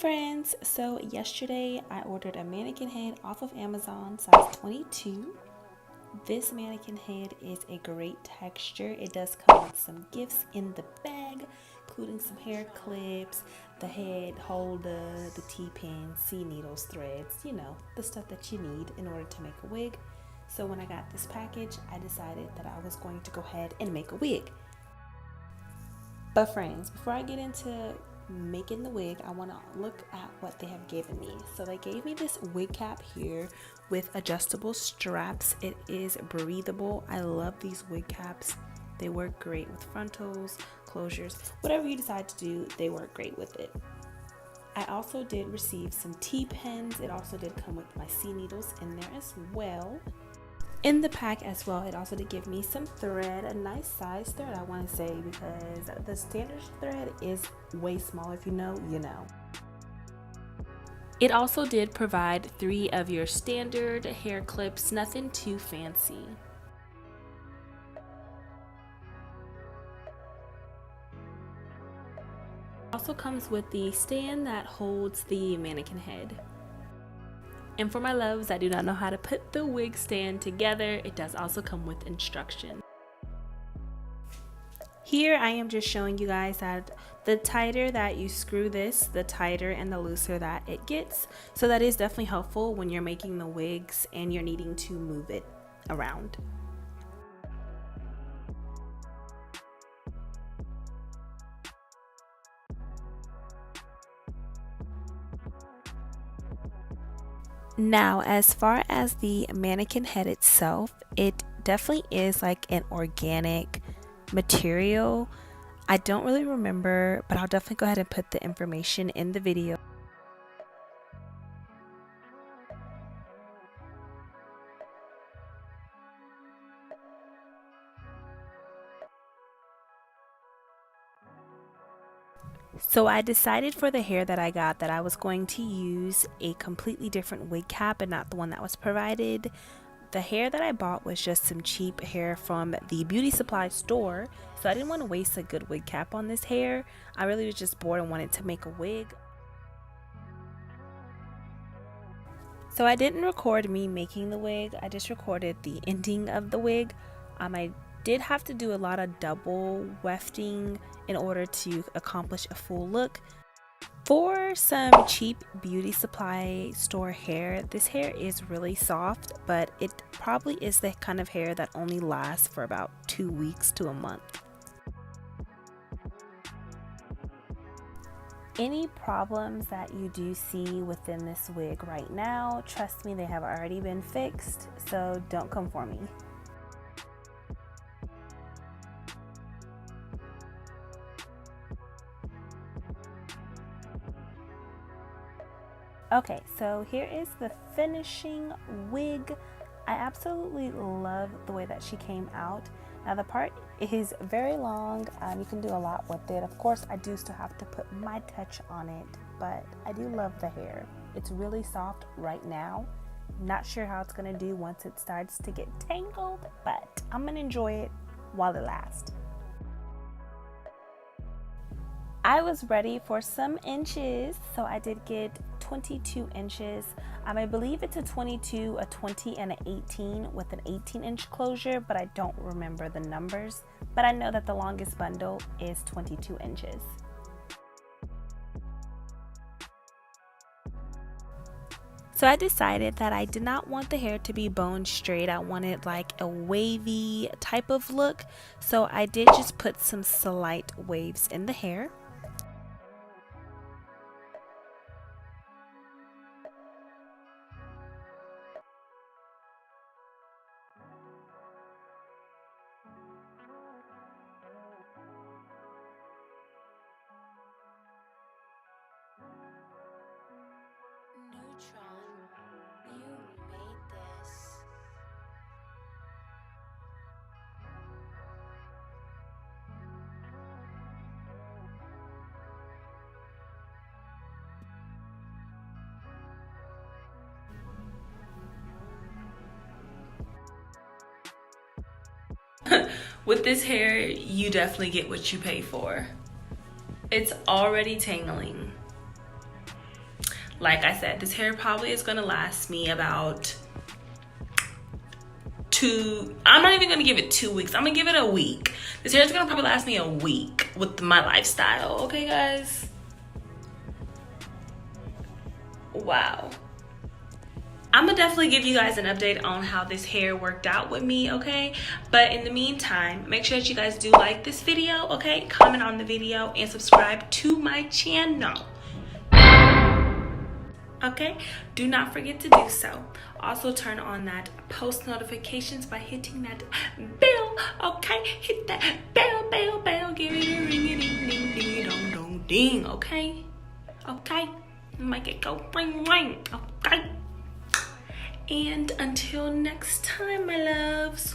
friends, so yesterday I ordered a mannequin head off of Amazon, size 22. This mannequin head is a great texture. It does come with some gifts in the bag, including some hair clips, the head holder, the T-pin, C needles, threads, you know, the stuff that you need in order to make a wig. So when I got this package, I decided that I was going to go ahead and make a wig. But friends, before I get into making the wig, I want to look at what they have given me. So they gave me this wig cap here with adjustable straps. It is breathable. I love these wig caps. They work great with frontals, closures, whatever you decide to do, they work great with it. I also did receive some T-pins. It also did come with my C needles in there as well. In the pack as well, it also did give me some thread, a nice size thread, I want to say, because the standard thread is way smaller. If you know, you know. It also did provide 3 of your standard hair clips, nothing too fancy. Also comes with the stand that holds the mannequin head. And for my loves that do not know how to put the wig stand together, it does also come with instructions. Here I am just showing you guys that the tighter that you screw this, the tighter and the looser that it gets. So that is definitely helpful when you're making the wigs and you're needing to move it around. Now, as far as the mannequin head itself, it definitely is like an organic material. I don't really remember, but I'll definitely go ahead and put the information in the video. So I decided for the hair that I got that I was going to use a completely different wig cap and not the one that was provided. The hair that I bought was just some cheap hair from the beauty supply store, so I didn't want to waste a good wig cap on this hair. I really was just bored and wanted to make a wig. So I didn't record me making the wig, I just recorded the ending of the wig. I did have to do a lot of double wefting in order to accomplish a full look. For some cheap beauty supply store hair, this hair is really soft, but it probably is the kind of hair that only lasts for about 2 weeks to a month. Any problems that you do see within this wig right now, trust me, they have already been fixed, so don't come for me. Okay, so here is the finishing wig. I absolutely love the way that she came out. Now the part is very long. You can do a lot with it. Of course, I do still have to put my touch on it, but I do love the hair. It's really soft right now. Not sure how it's gonna do once it starts to get tangled, but I'm gonna enjoy it while it lasts. I was ready for some inches, so I did get 22 inches. I believe it's a 22, a 20, and an 18 with an 18-inch closure, but I don't remember the numbers. But I know that the longest bundle is 22 inches. So I decided that I did not want the hair to be bone straight. I wanted like a wavy type of look. So I did just put some slight waves in the hair. With this hair, you definitely get what you pay for. It's already tangling. Like I said, this hair probably is gonna last me about I'm not even gonna give it 2 weeks. I'm gonna give it a week. This hair is gonna probably last me a week with my lifestyle, okay guys? Wow. I'm gonna definitely give you guys an update on how this hair worked out with me, okay? But in the meantime, make sure that you guys do like this video, okay? Comment on the video and subscribe to my channel. Okay, do not forget to do so. Also turn on that post notifications by hitting that bell. Okay, hit that bell, give it a ring, a ding ding ding dong dong ding. Okay, make it go ring ring. Okay, and until next time, my loves.